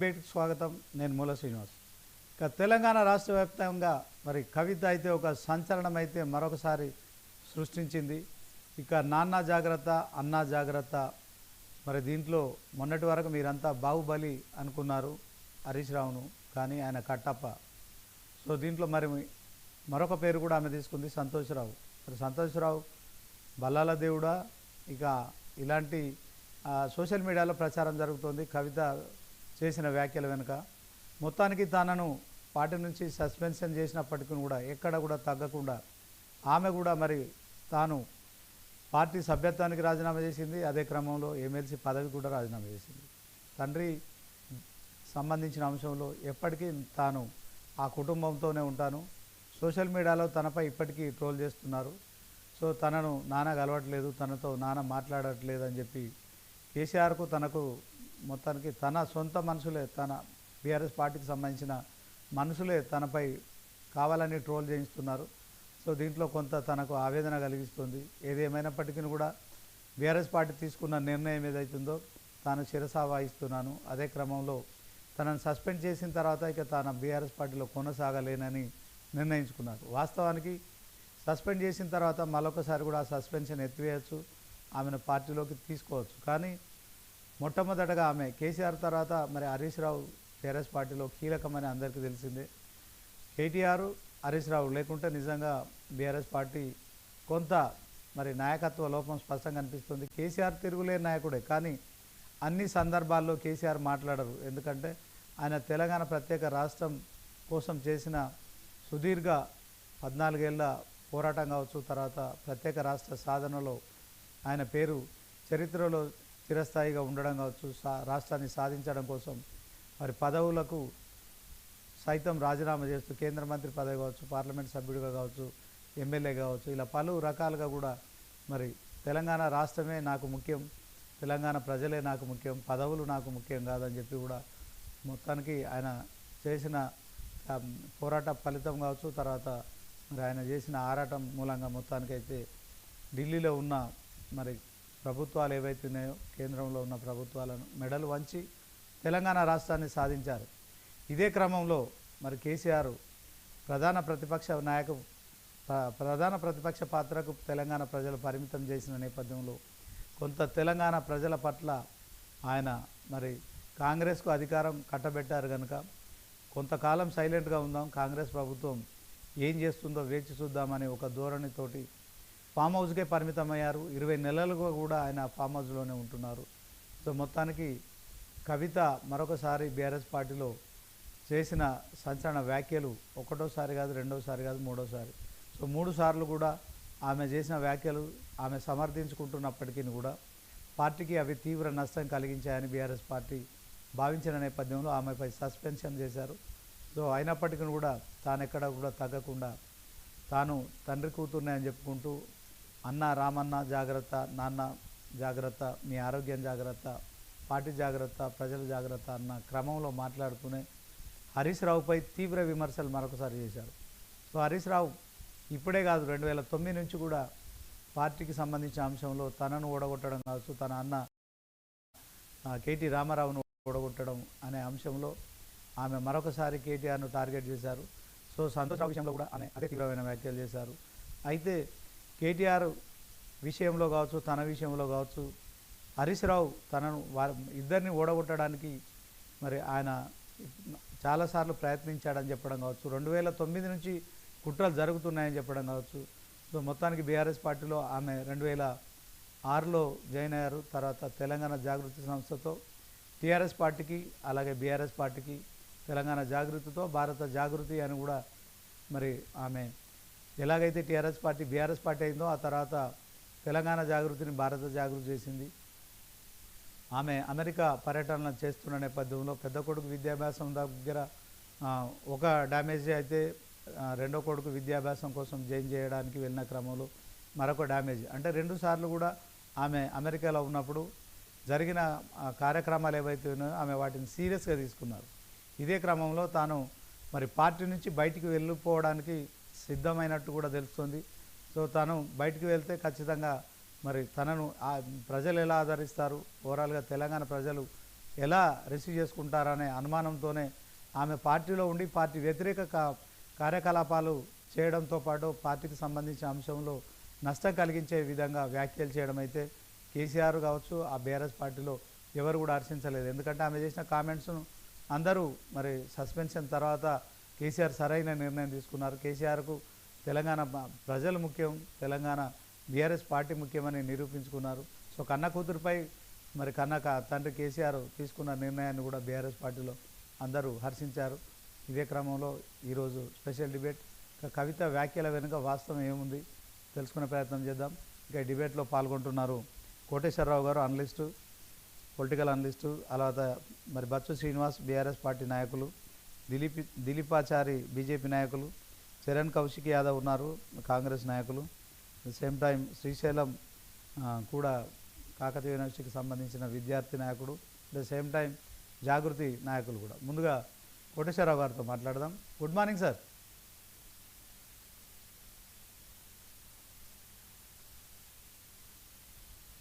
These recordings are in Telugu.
డిబేట్కి స్వాగతం. నేను మూల శ్రీనివాస్. ఇక తెలంగాణ రాష్ట్ర వ్యాప్తంగా మరి కవిత అయితే ఒక సంచలనం అయితే మరొకసారి సృష్టించింది. ఇక నాన్న జాగ్రత్త, అన్న జాగ్రత్త. మరి దీంట్లో మొన్నటి వరకు మీరంతా బాహుబలి అనుకున్నారు హరీష్ రావును, కానీ ఆయన కట్టప్ప. సో దీంట్లో మరి మరొక పేరు కూడా ఆమె తీసుకుంది, సంతోష్రావు. మరి సంతోష్రావు బల్లాల దేవుడా? ఇక ఇలాంటి సోషల్ మీడియాలో ప్రచారం జరుగుతుంది కవిత చేసిన వ్యాఖ్యల వెనుక. మొత్తానికి తనను పార్టీ నుంచి సస్పెన్షన్ చేసినప్పటికీ కూడా ఎక్కడ కూడా తగ్గకుండా ఆమె కూడా మరి తాను పార్టీ సభ్యత్వానికి రాజీనామా చేసింది. అదే క్రమంలో ఎమ్మెల్సీ పదవి కూడా రాజీనామా చేసింది. తండ్రి సంబంధించిన అంశంలో ఎప్పటికీ తాను ఆ కుటుంబంతోనే ఉంటాను. సోషల్ మీడియాలో తనపై ఇప్పటికీ ట్రోల్ చేస్తున్నారు. సో తనను నాన్న కలవట్లేదు, తనతో నాన్న మాట్లాడట్లేదు అని చెప్పి కేసీఆర్కు తనకు మొత్తానికి తన సొంత మనుషులే, తన బీఆర్ఎస్ పార్టీకి సంబంధించిన మనుషులే తనపై కావాలని ట్రోల్ చేయిస్తున్నారు. సో దీంట్లో కొంత తనకు ఆవేదన కలిగిస్తుంది. ఏదేమైనప్పటికీ కూడా బీఆర్ఎస్ పార్టీ తీసుకున్న నిర్ణయం ఏదైతుందో తాను శిరసా వహిస్తున్నాను. అదే క్రమంలో తనను సస్పెండ్ చేసిన తర్వాత ఇక తాను బీఆర్ఎస్ పార్టీలో కొనసాగలేనని నిర్ణయించుకున్నారు. వాస్తవానికి సస్పెండ్ చేసిన తర్వాత మరొకసారి కూడా ఆ సస్పెన్షన్ ఎత్తివేయచ్చు, ఆమెను పార్టీలోకి తీసుకోవచ్చు. కానీ మొట్టమొదటగా ఆమె కేసీఆర్ తర్వాత మరి హరీష్ రావు బీఆర్ఎస్ పార్టీలో కీలకమని అందరికీ తెలిసిందే. కేటీఆర్, హరీష్ రావు లేకుంటే నిజంగా బీఆర్ఎస్ పార్టీ కొంత మరి నాయకత్వ లోపం స్పష్టంగా కనిపిస్తుంది. కేసీఆర్ తిరుగులేని నాయకుడే, కానీ అన్ని సందర్భాల్లో కేసీఆర్ మాట్లాడరు. ఎందుకంటే ఆయన తెలంగాణ ప్రత్యేక రాష్ట్రం కోసం చేసిన సుదీర్ఘ 14 ఏళ్ల పోరాటం కావచ్చు, తర్వాత ప్రత్యేక రాష్ట్ర సాధనలో ఆయన పేరు చరిత్రలో చిరస్థాయిగా ఉండడం కావచ్చు, రాష్ట్రాన్ని సాధించడం కోసం మరి పదవులకు సైతం రాజీనామా చేస్తూ కేంద్ర మంత్రి పదవి కావచ్చు, పార్లమెంట్ సభ్యుడిగా కావచ్చు, ఎమ్మెల్యే కావచ్చు, ఇలా పలు రకాలుగా కూడా మరి తెలంగాణ రాష్ట్రమే నాకు ముఖ్యం, తెలంగాణ ప్రజలే నాకు ముఖ్యం, పదవులు నాకు ముఖ్యం కాదని చెప్పి కూడా మొత్తానికి ఆయన చేసిన పోరాట ఫలితం కావచ్చు, తర్వాత మరి ఆయన చేసిన ఆరాటం మూలంగా మొత్తానికైతే ఢిల్లీలో ఉన్న మరి ప్రభుత్వాలు ఏవైతే ఉన్నాయో కేంద్రంలో ఉన్న ప్రభుత్వాలను మెడలు వంచి తెలంగాణ రాష్ట్రాన్ని సాధించారు. ఇదే క్రమంలో మరి కేసీఆర్ ప్రధాన ప్రతిపక్ష పాత్రకు తెలంగాణ ప్రజలు పరిమితం చేసిన నేపథ్యంలో కొంత తెలంగాణ ప్రజల పట్ల ఆయన మరి కాంగ్రెస్కు అధికారం కట్టబెట్టారు కనుక కొంతకాలం సైలెంట్గా ఉందాం, కాంగ్రెస్ ప్రభుత్వం ఏం చేస్తుందో వేచి చూద్దామని ఒక ధోరణితోటి ఫామ్ హౌస్కే పరిమితమయ్యారు. 20 నెలలుగా కూడా ఆయన ఫామ్ హౌస్లోనే ఉంటున్నారు. సో మొత్తానికి కవిత మరొకసారి బీఆర్ఎస్ పార్టీలో చేసిన సంచలన వ్యాఖ్యలు ఒకటోసారి కాదు, రెండోసారి కాదు, మూడోసారి. సో 3 సార్లు కూడా ఆమె చేసిన వ్యాఖ్యలు ఆమె సమర్థించుకుంటున్నప్పటికీ కూడా పార్టీకి అవి తీవ్ర నష్టం కలిగించాయని బీఆర్ఎస్ పార్టీ భావించిన నేపథ్యంలో ఆమెపై సస్పెన్షన్ చేశారు. సో అయినప్పటికీ కూడా తాను ఎక్కడ కూడా తగ్గకుండా తాను తండ్రి కూతుర్నే అని చెప్పుకుంటూ అన్న రామన్న జాగ్రత్త, నాన్న జాగ్రత్త, మీ ఆరోగ్యం జాగ్రత్త, పార్టీ జాగ్రత్త, ప్రజల జాగ్రత్త అన్న క్రమంలో మాట్లాడుతూనే హరీష్ రావుపై తీవ్ర విమర్శలు మరొకసారి చేశారు. సో హరీష్ రావు ఇప్పుడే కాదు, 2009 నుంచి కూడా పార్టీకి సంబంధించిన అంశంలో తనను ఓడగొట్టడం కావచ్చు, తన అన్న కేటీ రామారావును ఓడగొట్టడం అనే అంశంలో ఆమె మరొకసారి కేటీఆర్ను టార్గెట్ చేశారు. సో సంతోష్ విషయంలో కూడా ఆమె అదే తీవ్రమైన వ్యాఖ్యలు చేశారు. అయితే కేటీఆర్ విషయంలో కావచ్చు, తన విషయంలో కావచ్చు, హరీష్ రావు తనను ఇద్దరిని ఓడగొట్టడానికి మరి ఆయన చాలాసార్లు ప్రయత్నించాడని చెప్పడం కావచ్చు, 2009 నుంచి కుట్రలు జరుగుతున్నాయని చెప్పడం కావచ్చు. సో మొత్తానికి బీఆర్ఎస్ పార్టీలో ఆమె 2006లో జాయిన్ అయ్యారు. తర్వాత తెలంగాణ జాగృతి సంస్థతో టీఆర్ఎస్ పార్టీకి, అలాగే బీఆర్ఎస్ పార్టీకి తెలంగాణ జాగృతితో భారత జాగృతి అని కూడా మరి ఆమె ఎలాగైతే టీఆర్ఎస్ పార్టీ బీఆర్ఎస్ పార్టీ అయిందో ఆ తర్వాత తెలంగాణ జాగృతిని భారత జాగృతి చేసింది. ఆమె అమెరికా పర్యటనలు చేస్తున్న నేపథ్యంలో పెద్ద కొడుకు విద్యాభ్యాసం దగ్గర ఒక డ్యామేజ్ అయితే రెండో కొడుకు విద్యాభ్యాసం కోసం జాయిన్ చేయడానికి వెళ్ళిన క్రమంలో మరొక డ్యామేజ్, అంటే 2 సార్లు కూడా ఆమె అమెరికాలో ఉన్నప్పుడు జరిగిన కార్యక్రమాలు ఏవైతే ఉన్నాయో ఆమె వాటిని సీరియస్గా తీసుకున్నారు. ఇదే క్రమంలో తాను మరి పార్టీ నుంచి బయటికి వెళ్ళిపోవడానికి సిద్ధమైనట్టు కూడా తెలుస్తుంది. సో తాను బయటికి వెళ్తే ఖచ్చితంగా మరి తనను ప్రజలు ఎలా ఆదరిస్తారు, ఓవరాల్గా తెలంగాణ ప్రజలు ఎలా రిసీవ్ చేసుకుంటారనే అనుమానంతోనే ఆమె పార్టీలో ఉండి పార్టీ వ్యతిరేక కార్యకలాపాలు చేయడంతో పాటు పార్టీకి సంబంధించిన అంశంలో నష్టం కలిగించే విధంగా వ్యాఖ్యలు చేయడం అయితే కేసీఆర్ కావచ్చు ఆ బీఆర్ఎస్ పార్టీలో ఎవరు కూడా హర్షించలేదు. ఎందుకంటే ఆమె చేసిన కామెంట్స్ను అందరూ మరి సస్పెన్షన్ తర్వాత కేసీఆర్ సరైన నిర్ణయం తీసుకున్నారు. కేసీఆర్కు తెలంగాణ ప్రజలు ముఖ్యం, తెలంగాణ బీఆర్ఎస్ పార్టీ ముఖ్యమని నిరూపించుకున్నారు. సో కన్న కూతురుపై మరి తండ్రి కేసీఆర్ తీసుకున్న నిర్ణయాన్ని కూడా బీఆర్ఎస్ పార్టీలో అందరూ హర్షించారు. ఇదే క్రమంలో ఈరోజు స్పెషల్ డిబేట్ కవిత వ్యాఖ్యల వెనుక వాస్తవం ఏముంది తెలుసుకునే ప్రయత్నం చేద్దాం. ఇంకా డిబేట్లో పాల్గొంటున్నారు కోటేశ్వరరావు గారు, అనలిస్టు, పొలిటికల్ అనలిస్టు, అలాగే మరి బచ్చు శ్రీనివాస్ బీఆర్ఎస్ పార్టీ నాయకులు, దిలీపాచారి బీజేపీ నాయకులు, చరణ్ కౌశిక్ యాదవ్ ఉన్నారు కాంగ్రెస్ నాయకులు, సేమ్ టైం శ్రీశైలం కూడా కాకతీయ యూనివర్సిటీకి సంబంధించిన విద్యార్థి నాయకుడు, ద సేమ్ టైం జాగృతి నాయకులు కూడా. ముందుగా కోటేశ్వరరావు గారితో మాట్లాడదాం. Good morning sir.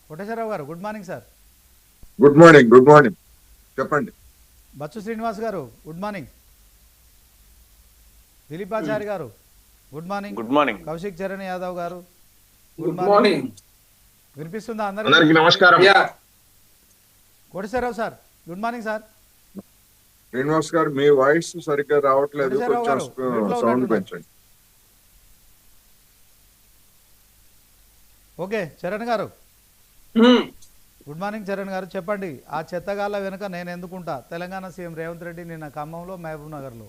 Koteswararao garu good morning sir. Good morning. Good morning, చెప్పండి. Bachchu Srinivas garu good morning. Dilipachari garu good morning. Good morning. Kaushik Charan Yadav garu good morning. వినిపిస్తుందా అందరికీ నమస్కారం. Koteswararao sir good morning sir. Srinivas garu మీ వాయిస్ సరిగ్గా రావట్లేదు, కొంచెం సౌండ్ పెంచండి. ఓకే చరణ్ గారు గుడ్ మార్నింగ్. చరణ్ గారు చెప్పండి, ఆ చెత్తగాళ్ళ వెనుక నేను ఎందుకుంటా? తెలంగాణ సీఎం రేవంత్ రెడ్డి నిన్న ఖమ్మంలో, మహబూబ్ నగర్లో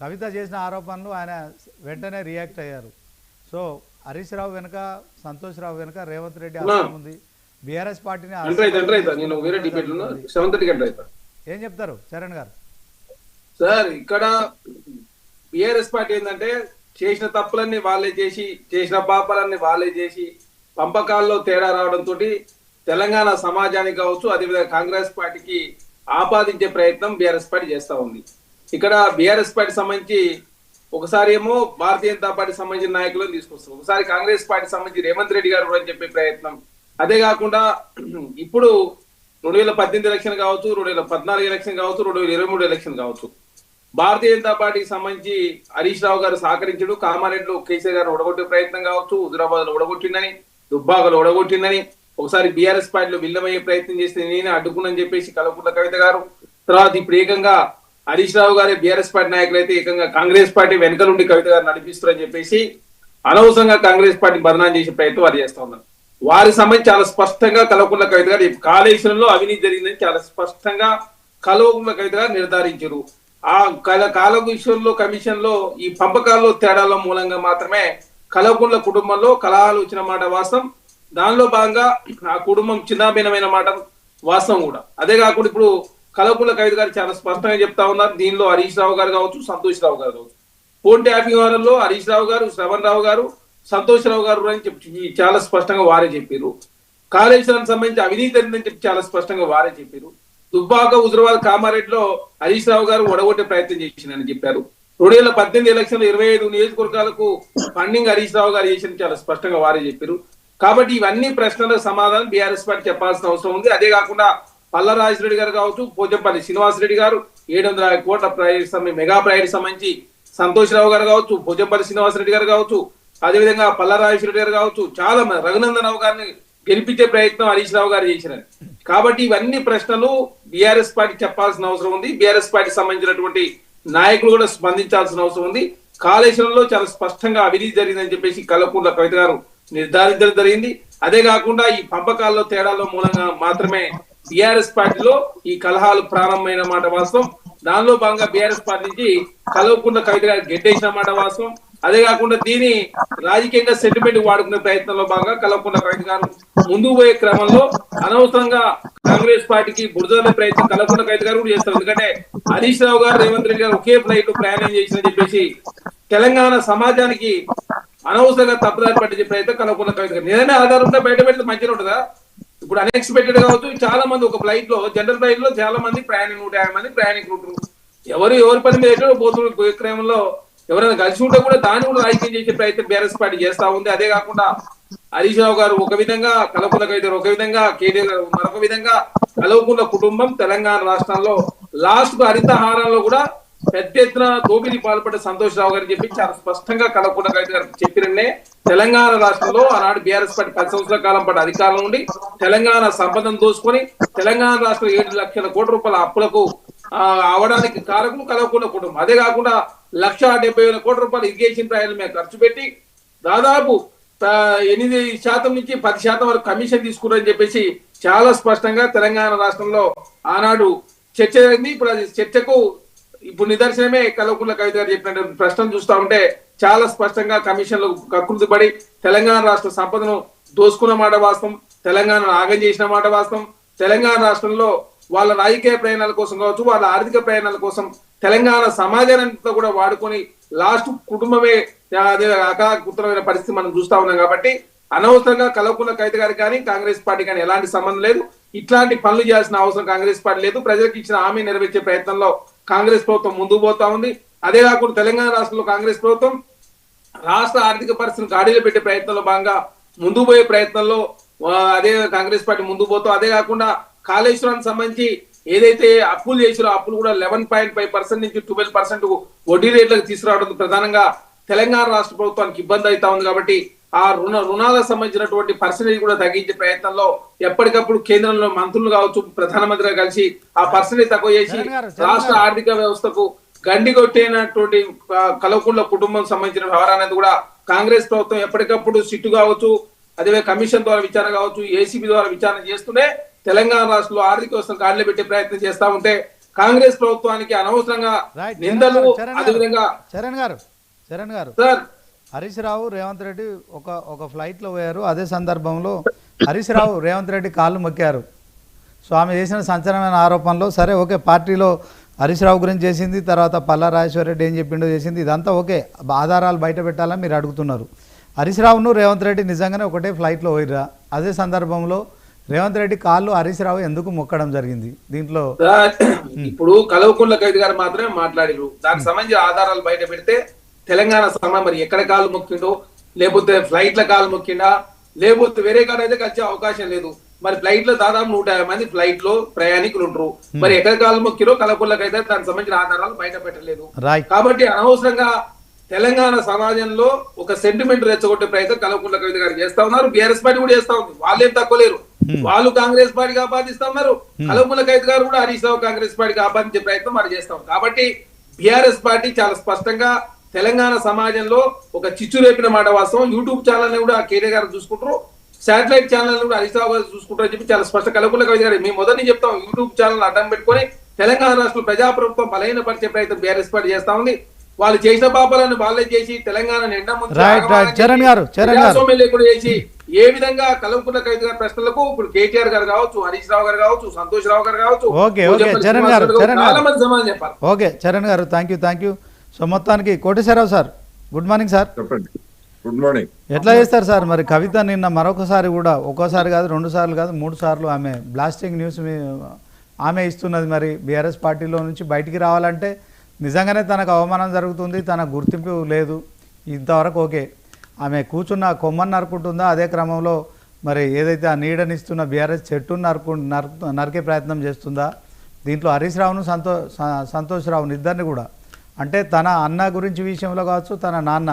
కవిత చేసిన ఆరోపణలు ఆయన వెంటనే రియాక్ట్ అయ్యారు. సో హరీష్ రావు వెనుక, సంతోష్ రావు వెనుక రేవంత్ రెడ్డి అవసరం ఉంది. బీఆర్ఎస్ పార్టీని ఏం చెప్తారు చరణ్ గారు? సార్ ఇక్కడ బిఆర్ఎస్ పార్టీ ఏంటంటే చేసిన తప్పులన్నీ వాళ్ళే చేసి, చేసిన పాపాలన్నీ వాళ్ళే చేసి, పంపకాల్లో తేడా రావడంతో తెలంగాణ సమాజానికి కావచ్చు, అదేవిధంగా కాంగ్రెస్ పార్టీకి ఆపాదించే ప్రయత్నం బీఆర్ఎస్ పార్టీ చేస్తా ఉంది. ఇక్కడ బీఆర్ఎస్ పార్టీ సంబంధించి ఒకసారి ఏమో భారతీయ జనతా పార్టీ సంబంధించిన నాయకులను తీసుకొస్తారు, ఒకసారి కాంగ్రెస్ పార్టీ సంబంధించి రేవంత్ రెడ్డి గారు కూడా చెప్పే ప్రయత్నం. అదే కాకుండా ఇప్పుడు 2018 ఎలక్షన్ కావచ్చు, 2014 ఎలక్షన్ కావచ్చు, 2023 ఎలక్షన్ కావచ్చు, భారతీయ జనతా పార్టీకి సంబంధించి హరీష్ రావు గారు సహకరించడు, కామారెడ్డిలో కేసీఆర్ గారు ఓడగొట్టే ప్రయత్నం కావచ్చు, హుజురాబాద్ లో ఓడగొట్టిందని, దుబ్బాకలో ఓడగొట్టిందని, ఒకసారి బీఆర్ఎస్ పార్టీలో విల్లమయ్యే ప్రయత్నం చేస్తే నేనే అడ్డుకున్నాని చెప్పేసి కల్వకుంట్ల కవిత గారు, తర్వాత ఇప్పుడు ఏకంగా హరీష్ రావు గారి బీఆర్ఎస్ పార్టీ నాయకులు అయితే ఏకంగా కాంగ్రెస్ పార్టీ వెనకలుండి కవిత గారు నడిపిస్తారని చెప్పేసి అనవసరంగా కాంగ్రెస్ పార్టీ బదనాం చేసే ప్రయత్నం వారు చేస్తా ఉన్నారు. వారికి సంబంధించి చాలా స్పష్టంగా కల్వకుంట్ల కవిత గారు కాళేశ్వరంలో అవినీతి జరిగిందని చాలా స్పష్టంగా కల్వకుంట్ల కవిత గారు నిర్ధారించారు. ఆ కాళేశ్వరంలో కమిషన్ లో ఈ పంపకాల్లో తేడాల మూలంగా మాత్రమే కల్వకుంట్ల కుటుంబంలో కలహాలు వచ్చిన మాట వాస్తవం. దానిలో భాగంగా ఆ కుటుంబం చిన్నాభిన్నమైన మాట వాస్తవం కూడా. అదే కాకుండా ఇప్పుడు కల్వకుంట్ల కవిత గారు చాలా స్పష్టంగా చెప్తా ఉన్నారు. దీనిలో హరీష్ రావు గారు కావచ్చు, సంతోష్ రావు గారు కావచ్చు, ఫోన్ ట్యాపింగ్ వ్యవహారంలో హరీష్ రావు గారు, శ్రవణ్ రావు గారు, సంతోష్ రావు గారు అని చెప్పి చాలా స్పష్టంగా వారే చెప్పారు. కాళేశ్వరానికి సంబంధించి అవినీతి అని చెప్పి చాలా స్పష్టంగా వారే చెప్పారు. దుబ్బాక, హుజురాబాద్, కామారెడ్డిలో హరీష్ రావు గారు ఒడగొట్టే ప్రయత్నం చేసిందని చెప్పారు. 2018 ఎలక్షన్ 25 నియోజకవర్గాలకు ఫండింగ్ హరీష్ రావు గారు చేసిన చాలా స్పష్టంగా వారే చెప్పారు. కాబట్టి ఇవన్నీ ప్రశ్నలకు సమాధానం బీఆర్ఎస్ పార్టీ చెప్పాల్సిన అవసరం ఉంది. అదే కాకుండా పల్లా రాజరెడ్డి గారు కావచ్చు, పోచంపల్లి శ్రీనివాసరెడ్డి గారు 750 కోట్ల ప్రాజెక్ట్ మెగా ప్రాజెక్ట్ సంబంధించి సంతోష్ రావు గారు కావచ్చు, పోచంపల్లి శ్రీనివాసరెడ్డి గారు కావచ్చు, అదేవిధంగా పల్లా రాజరెడ్డి గారు కావచ్చు, చాలా మంది రఘునందన్ రావు గారిని గెలిపించే ప్రయత్నం హరీష్ రావు గారు చేసినారు. కాబట్టి ఇవన్నీ ప్రశ్నలు బీఆర్ఎస్ పార్టీ చెప్పాల్సిన అవసరం ఉంది. బీఆర్ఎస్ పార్టీ సంబంధించినటువంటి నాయకులు కూడా స్పందించాల్సిన అవసరం ఉంది. కాళేశ్వరంలో చాలా స్పష్టంగా అవినీతి జరిగిందని చెప్పేసి కల్వకుంట్ల కవిత గారు నిర్ధారించడం జరిగింది. అదే కాకుండా ఈ పంపకాల్లో తేడాల మూలంగా మాత్రమే బీఆర్ఎస్ పార్టీలో ఈ కలహాలు ప్రారంభమైన మాట వాస్తవం. దానిలో భాగంగా బీఆర్ఎస్ పార్టీ నుంచి కల్వకుంట్ల కవిత గారు గెట్టేసిన మాట వాస్తవం. అదే కాకుండా దీని రాజకీయంగా సెంటిమెంట్ వాడుకునే ప్రయత్నంలో భాగంగా కల్వకుంట్ల కవిత గారు ముందుకు పోయే క్రమంలో అనవసరంగా కాంగ్రెస్ పార్టీకి బురదలే ప్రయత్నం కల్వకుంట్ల కవిత గారు కూడా చేస్తారు. ఎందుకంటే హరీష్ రావు గారు, రేవంత్ రెడ్డి గారు ఒకే ఫ్లైట్ ప్రయాణం చేసిన చెప్పేసి తెలంగాణ సమాజానికి అనవసరంగా తప్పుదారి పట్టించే ప్రయత్నం కల్వకుంట్ల కవిత గారు. నిజమే ఆధారం ఉంటే బయట పెడితే మంచిగా ఉంటుందా? ఇప్పుడు అన్ఎక్స్పెక్టెడ్ కావచ్చు, చాలా మంది ఒక ఫ్లైట్ లో, జనరల్ ఫ్లైట్ లో చాలా మంది 150 మంది ప్రయాణికులు ఉంటారు. ఎవరి పని మీద పోయే క్రమంలో ఎవరైనా కలిసి ఉంటే కూడా దాన్ని కూడా రాజకీయం చేసే ప్రయత్నం బీఆర్ఎస్ పార్టీ చేస్తా ఉంది. అదే కాకుండా హరీష్ రావు గారు ఒక విధంగా, కల్వకుంట్ల కవిత ఒక విధంగా, కేటీఆర్ గారు మరొక విధంగా, కల్వకుంట్ల కుటుంబం తెలంగాణ రాష్ట్రంలో లాస్ట్ కు హరితహారంలో కూడా పెద్ద ఎత్తున దోపిడీ పాల్పడ్డ సంతోష్ రావు గారు చెప్పి చాలా స్పష్టంగా కల్వకుంట్ల కవిత గారు చెప్పిననే తెలంగాణ రాష్ట్రంలో ఆనాడు బీఆర్ఎస్ పార్టీ 10 సంవత్సరాల కాలం పాటు అధికారం నుండి తెలంగాణ సంపదను దోసుకొని తెలంగాణ రాష్ట్రం 7 లక్షల కోట్ల రూపాయల అప్పులకు అవడానికి కారకులు కల్వకుంట్ల కుటుంబం. అదే కాకుండా 1,70,000 కోట్ల రూపాయలు ఇరిగేషన్ ప్రాజెక్టుల మీద ఖర్చు పెట్టి దాదాపు 8% నుంచి 10% వరకు కమిషన్ తీసుకున్నారని చెప్పేసి చాలా స్పష్టంగా తెలంగాణ రాష్ట్రంలో ఆనాడు చర్చ జరిగింది. ఇప్పుడు అది చర్చకు ఇప్పుడు నిదర్శనమే కల్వకుంట్ల కవిత గారు చెప్పినటువంటి ప్రశ్నలు చూస్తా ఉంటే చాలా స్పష్టంగా కమిషన్లు కకృతి పడి తెలంగాణ రాష్ట్ర సంపదను దోసుకున్న మాట వాస్తవం, తెలంగాణను ఆగం చేసిన మాట వాస్తవం. తెలంగాణ రాష్ట్రంలో వాళ్ళ రాజకీయ ప్రయాణాల కోసం కావచ్చు, వాళ్ళ ఆర్థిక ప్రయాణాల కోసం తెలంగాణ సమాజానంతా కూడా వాడుకొని లాస్ట్ కుటుంబమే అదే అకాకుతమైన పరిస్థితి మనం చూస్తా ఉన్నాం. కాబట్టి అనవసరంగా కల్వకుంట్ల కవిత గారికి కానీ కాంగ్రెస్ పార్టీ కానీ ఎలాంటి సంబంధం లేదు. ఇట్లాంటి పనులు చేయాల్సిన అవసరం కాంగ్రెస్ పార్టీ లేదు. ప్రజలకు ఇచ్చిన హామీ నెరవేర్చే ప్రయత్నంలో కాంగ్రెస్ ప్రభుత్వం ముందుకు పోతా ఉంది. అదే కాకుండా తెలంగాణ రాష్ట్రంలో కాంగ్రెస్ ప్రభుత్వం రాష్ట్ర ఆర్థిక పరిస్థితిని గాడిలో పెట్టే ప్రయత్నంలో భాగంగా ముందుకు పోయే ప్రయత్నంలో అదే కాంగ్రెస్ పార్టీ ముందుకు పోతాం. అదే కాకుండా కాళేశ్వరానికి సంబంధించి ఏదైతే అప్పులు చేసిరో అప్పులు కూడా 11.5% నుంచి 12% వడ్డీ రేట్లకు తీసుకురావడం ప్రధానంగా తెలంగాణ రాష్ట్ర ప్రభుత్వానికి ఇబ్బంది అవుతా ఉంది. కాబట్టి ఆ రుణాలకు సంబంధించినటువంటి పర్సెంటేజ్ కూడా తగ్గించే ప్రయత్నంలో ఎప్పటికప్పుడు కేంద్రంలో మంత్రులు కావచ్చు, ప్రధానమంత్రిగా కలిసి ఆ పర్సెంటేజ్ తక్కువ చేసి రాష్ట్ర ఆర్థిక వ్యవస్థకు గండి కొట్టేనటువంటి కల్వకుంట్ల కుటుంబం సంబంధించిన వ్యవహారాన్ని కూడా కాంగ్రెస్ ప్రభుత్వం ఎప్పటికప్పుడు సిట్టు కావచ్చు, అదే కమిషన్ ద్వారా విచారణ కావచ్చు, ఏసీబీ ద్వారా విచారణ చేస్తూనే తెలంగాణ రాష్ట్రంలో ఆర్థిక వ్యవస్థను గాడిలో పెట్టే ప్రయత్నం చేస్తా ఉంటే కాంగ్రెస్ ప్రభుత్వానికి అనవసరంగా నిందలు. అదేవిధంగా చరణ్ గారు సార్ హరీష్ రావు రేవంత్ రెడ్డి ఒక ఫ్లైట్ లో పోయారు. అదే సందర్భంలో హరీష్ రావు రేవంత్ రెడ్డి కాళ్ళు మొక్కారు. సో ఆమె చేసిన సంచలనమైన ఆరోపణలో సరే ఓకే, పార్టీలో హరీష్ రావు గురించి చేసింది, తర్వాత పల్లా రాజేశ్వర రెడ్డి ఏం చెప్పిండో చేసింది, ఇదంతా ఓకే, ఆధారాలు బయట పెట్టాలని మీరు అడుగుతున్నారు. హరీష్ రావును రేవంత్ రెడ్డి నిజంగానే ఒకటే ఫ్లైట్లో పోయిర్రా? అదే సందర్భంలో రేవంత్ రెడ్డి కాళ్ళు హరీష్ రావు ఎందుకు మొక్కడం జరిగింది? దీంట్లో ఇప్పుడు కల్వకుంట్ల కవిత గారు మాత్రమే మాట్లాడారు. దానికి సంబంధించిన ఆధారాలు బయట పెడితే తెలంగాణ సమయం మరి ఎక్కడ కాళ్ళు మొక్కిండో, లేకపోతే ఫ్లైట్ల కాళ్ళు మొక్కిండా, లేకపోతే వేరే కాడ అయితే వచ్చే అవకాశం లేదు. మరి ఫ్లైట్ లో దాదాపు 150 మంది ఫ్లైట్ లో ప్రయాణికులు ఉంటారు. మరి ఎక్కడ కాళ్ళు మొక్కిరో కల్వకుంట్ల కవిత దానికి సంబంధించిన ఆధారాలు బయట పెట్టలేదు. కాబట్టి అనవసరంగా తెలంగాణ సమాజంలో ఒక సెంటిమెంట్ రెచ్చగొట్టే ప్రయత్నం కల్వకుంట్ల కవిత గారు చేస్తా ఉన్నారు. బీఆర్ఎస్ పార్టీ కూడా చేస్తా ఉంది. వాళ్ళేం తక్కువ లేరు. వాళ్ళు కాంగ్రెస్ పార్టీకి ఆపాదిస్తా ఉన్నారు. కల్వకుంట్ల కవిత గారు కూడా హరీష్ రావు కాంగ్రెస్ పార్టీకి ఆపాదించే ప్రయత్నం మరి చేస్తా ఉన్నారు. కాబట్టి బీఆర్ఎస్ పార్టీ చాలా స్పష్టంగా తెలంగాణ సమాజంలో ఒక చిచ్చు రేపిన మాట వాస్తవం. యూట్యూబ్ ఛానల్ ని కూడా కేటీఆర్ గారు చూసుకుంటారు, శాటిలైట్ ఛానల్ కూడా హరీష్ రావు గారు చూసుకుంటారు అని చెప్పి చాలా స్పష్టంగా కల్వకుంట్ల కవిత గారు మేము మొదటి చెప్తాం. యూట్యూబ్ ఛానల్ అడ్డం పెట్టుకొని తెలంగాణ రాష్ట్రంలో ప్రజాప్రభుత్వం బలహీనపరిచే ప్రయత్నం బీఆర్ఎస్ పార్టీ చేస్తా ఉంది. వాళ్ళు చేసిన పాపాలను వాళ్ళే చేసి తెలంగాణ ఎండ లేకుండా చేసి ఏ విధంగా కల్వకుంట్ల కవిత గారి ప్రశ్నలకు ఇప్పుడు కేటీఆర్ గారు కావచ్చు, హరీష్ రావు గారు కావచ్చు, సంతోష్ రావు గారు కావచ్చు, చాలా మంది సమాధానం చెప్పాలి. ఓకే చరణ్ గారు, థ్యాంక్ యూ. సో మొత్తానికి Koteswararao sir, good morning sir. చెప్పండి. Good morning. ఎట్లా చేస్తారు సార్ మరి కవిత నిన్న మరొకసారి కూడా, ఒక్కోసారి కాదు 2 సార్లు కాదు 3 సార్లు ఆమె బ్లాస్టింగ్ న్యూస్ ఆమె ఇస్తున్నది. మరి బీఆర్ఎస్ పార్టీలో నుంచి బయటికి రావాలంటే నిజంగానే తనకు అవమానం జరుగుతుంది, తన గుర్తింపు లేదు. ఇంతవరకు ఓకే, ఆమె కూర్చున్న కొమ్మని నరుకుంటుందా, అదే క్రమంలో మరి ఏదైతే ఆ నీడనిస్తున్న బీఆర్ఎస్ చెట్టును నరికే ప్రయత్నం చేస్తుందా? దీంట్లో హరీష్ రావును సంతోష్ రావును ఇద్దరిని కూడా, అంటే తన అన్న గురించి విషయంలో కావచ్చు, తన నాన్న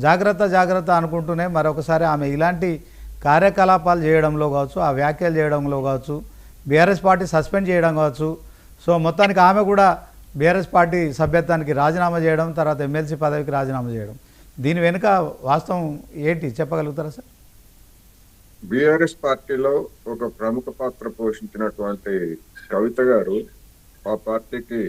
జాగ్రత్త అనుకుంటూనే మరొకసారి ఆమె ఇలాంటి కార్యకలాపాలు చేయడంలో కావచ్చు, ఆ వ్యాఖ్యలు చేయడంలో కావచ్చు, బీఆర్ఎస్ పార్టీ సస్పెండ్ చేయడం కావచ్చు. సో మొత్తానికి ఆమె కూడా బీఆర్ఎస్ పార్టీ సభ్యత్వానికి రాజీనామా చేయడం, తర్వాత ఎమ్మెల్సీ పదవికి రాజీనామా చేయడం, దీని వెనుక వాస్తవం ఏంటి చెప్పగలుగుతారా సార్? బీఆర్ఎస్ పార్టీలో ఒక ప్రముఖ పాత్ర పోషించినటువంటి కవిత గారు ఆ పార్టీకి